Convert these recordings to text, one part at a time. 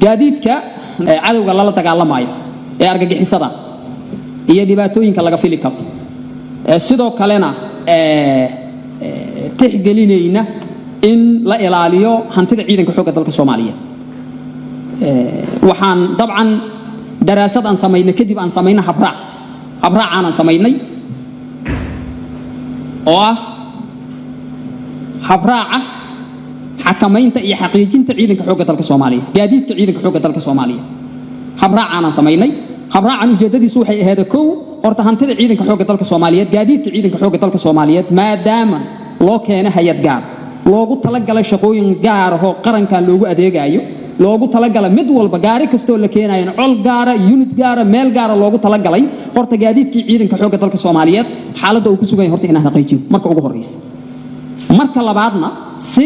gaadiidka cadawga lala dagaalamayo ee argagixisada iyo dhibaatooyinka laga fili karo sidoo kalena tixgelinayna in la ilaaliyo hantida ciidanka xoogga dalka Soomaaliyeed waxaan dabcan daraasad aan sameeyay kadib aan sameeyna habraac aan sameeynay oo ah habraaca xakamaynta iyo xaqiijinta ciidanka xoogga dalka Soomaaliyeed gaadiidka ciidanka xoogga dalka Soomaaliyeed habraac aan sameeynay habraacan ujeedadiisu waxay ahayd koow horta hantida ciidanka xoogga dalka Soomaaliyeed gaadiidka ciidanka xoogga dalka Soomaaliyeed maadaama loo keenay hay'ad gaar loogu talagalay shaqooyin gaar ah oo qaranka loogu adeegayo loogu talagalay mid walba gaari kasto la keenayo col gaar ah unit gaar ah meel gaar ah loogu talagalay horta gaadiidkii ciidanka xoogga dalka Soomaaliyeed xaaladda uu ku sugan yahay horta inaan xaqiijiyo marka ugu horeysa marka labaadna si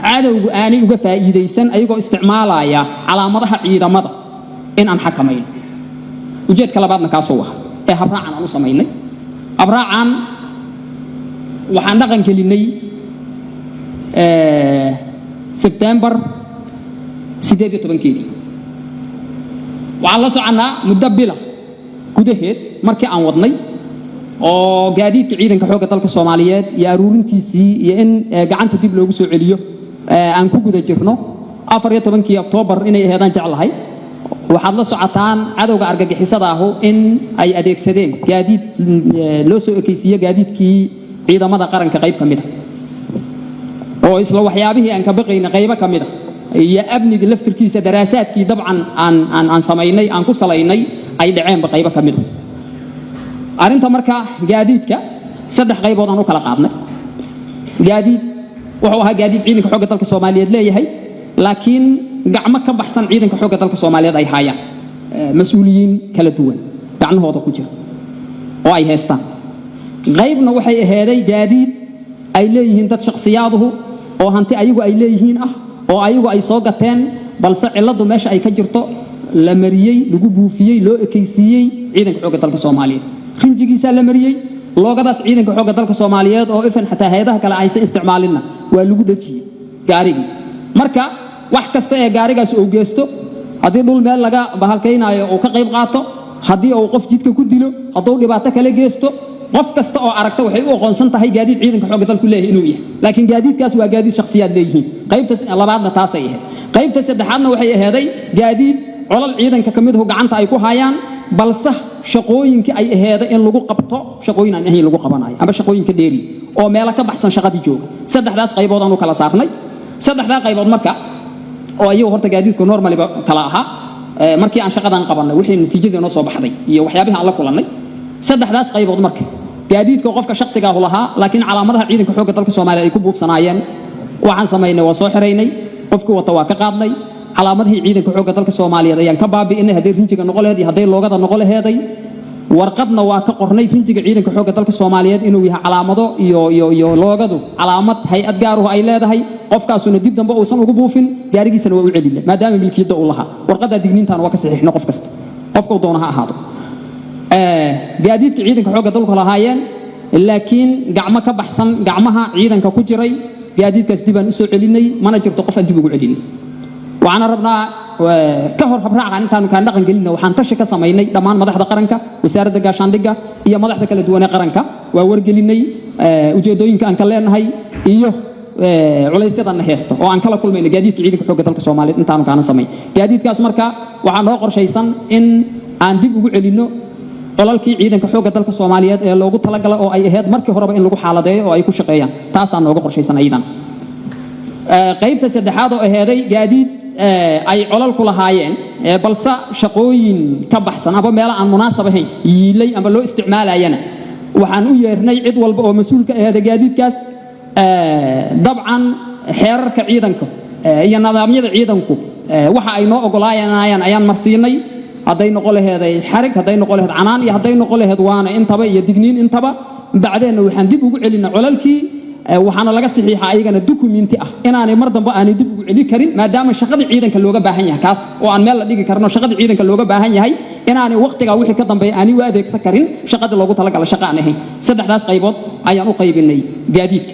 cadawgu aanay uga faa'iideysan ayagoo isticmaalaya calaamadaha ciidamada in aan xakamayno ujeedka labaadna kaas oo ah ee habraacan aan u sameeynay habraacan waxaan dhaqan gelinay September 18 waxaan la soconaa muddo bila gudaheed markii aan wadnay oo gaadiidka ciidanka xoogga dalka Soomaaliyeed iyo aruurintiisii iyo in gacanta dib loogu soo celiyo aan ku guda jirno 14 Oktoobar inay ahaydaan jeclahay waxaad la socotaan cadawga argagixisada ah in ay adeegsadeen gaadiid loo soo ekaysiyo gaadiidkii ciidamada qaranka qayb kamid ah oo isla waxyaabihii aan ka baqayna qayb kamid ah iyo amniga laftirkiisa daraasaadkii dabcan aan sameeynay aan ku salaynay ay dhaceen qayb kamid ah arinta marka gaadiidka saddex qaybood aan u kala qaadnay gaadiid wuxuu ahaa gaadiid ciidanka xoogga dalka Soomaaliyeed leeyahay laakiin gacmo ka baxsan ciidanka xoogga dalka Soomaaliyeed ay hayaan mas'uuliyiin kala duwan gacmahooda ku jira oo ay haystaan qaybna waxay aheeday gaadiid ay leeyihiin dad shakhsiyaduhu oo hanti ayagu ay leeyihiin ah oo ayagu ay soo gateen balse ciladu meesha ay ka jirto la mariyay lagu buufiyay loo ekaysiiyay ciidanka xoogga dalka Soomaaliyeed rinjigiisa la mariyay loogadaas ciidanka xoogga dalka Soomaaliyeed oo ifan xataa hay'adaha kale aysan isticmaalina waa lagu dhajiyay gaariga marka wax kasta ee gaarigaas uu geesto hadii dhul meel laga bahalkaynayo oo ka qayb qaato hadii uu qof jidka ku dilo haduu dhibaato kale geesto qof kasta oo aragta waxay u aqoonsan tahay gaadiid ciidanka xoogga dalku leeyahay inuu yahay laakiin gaadiidkaas waa gaadiid shakhsiyaad leeyihiin qaybta labaadna taasay ahayd qaybta saddexaadna waxay ahayd gaadiid colal ciidanka kamid ah gacanta ay ku hayaan balse shaqooyinka ay aheeday in lagu qabto shaqooyin aan ahayn lagu qabanayo ama shaqooyinka dheeri oo meel ka baxsan shaqadii jooga saddexdaas qaybood aan u kala saarnay saddexda qaybood marka oo ayagu horta gaadiidku normally kala aha markii aan shaqadan qabanay wixii natiijada noo soo baxday iyo waxyaabaha aan la kulanay saddexdaas qaybood marka gaadiidka qofka shakhsiga ah lahaa laakiin calaamadaha ciidanka xoogga dalka Soomaaliyeed ay ku buufsanaayeen waxaan sameeynay waa soo xireynay qofku wata waa ka qaadnay calaamadihii ciidanka xoogga dalka Soomaaliyeed ayaan ka baabi'inay hadii rinjiga noqoleed iyo hadii loogada noqoleeday warqadna waa ka qornay rinjiga ciidanka xoogga dalka Soomaaliyeed inuu yahay calaamado iyo loogadu calaamad hay'ad gaar ah ay leedahay qofkaasuna dib dambe uusan ugu buufin gaarigiisana waa u celinay maadaama milkiyada uu lahaa warqada digniintan waa ka saxiixno qof kasta qofka uu doonaha ahaado gaadiidka ciidanka xoogga dalka lahaayeen laakiin gacmo ka baxsan gacmaha ciidanka ku jiray gaadiidkaas dib aan u soo celinay mana jirto qof aan dib ugu celinay waxaan rabnaa ka hor habraacan intaan ka dhaqan gelinay waxaan tashi ka sameeynay dhammaan madaxda qaranka wasaaradda gaashaandhigga iyo madaxda kala duwan ee qaranka waa wargelinay ujeedooyinka aan ka leenahay iyo culaysyadana heesta oo aan kala kulmayna gaadiidka ciidanka xoogga dalka Soomaaliyeed intaan ka sameey gaadiidkaas marka waxaan noo qorshaysan in aan dib ugu celino qolalkii ciidanka xoogga dalka Soomaaliyeed ee loogu talagalay oo ay ahayd markii horeba in lagu xaaladeeyo oo ay ku shaqeeyaan taas aan nooga qorshaysan aydan qaybta saddexaad oo aheeday gaadiid ay colal ku lahaayeen balse shaqooyin ka baxsan ama meel aan munaasab ahayn yiilay ama loo isticmaalayana waxaan u yeernay cid walba oo mas'uul ka ahayd gaadiidkaas dabcan xeerarka ciidanka iyo nidaamyada ciidanku waxa ay noo ogolaayeen ayaan marsiinay haday noqo laheeday xarig haday noqo laheed canaan iyo haday noqo laheed waana intaba iyo digniin intaba bacdeen waxaan dib ugu celinaa colalkii waxaana laga saxiixaa ayagana documenti ah inaanay mar dambe aanay dib ugu celi karin maadaama shaqada ciidanka looga baahan yahay kaas oo aan meel la dhigi karno shaqada ciidanka looga baahan yahay inaanay waqtiga wixii ka dambeeyay aanay u adeegsan karin shaqada loogu talagalay shaqa aan ahayn saddexdaas qaybood ayaan u qaybinay gaadiidka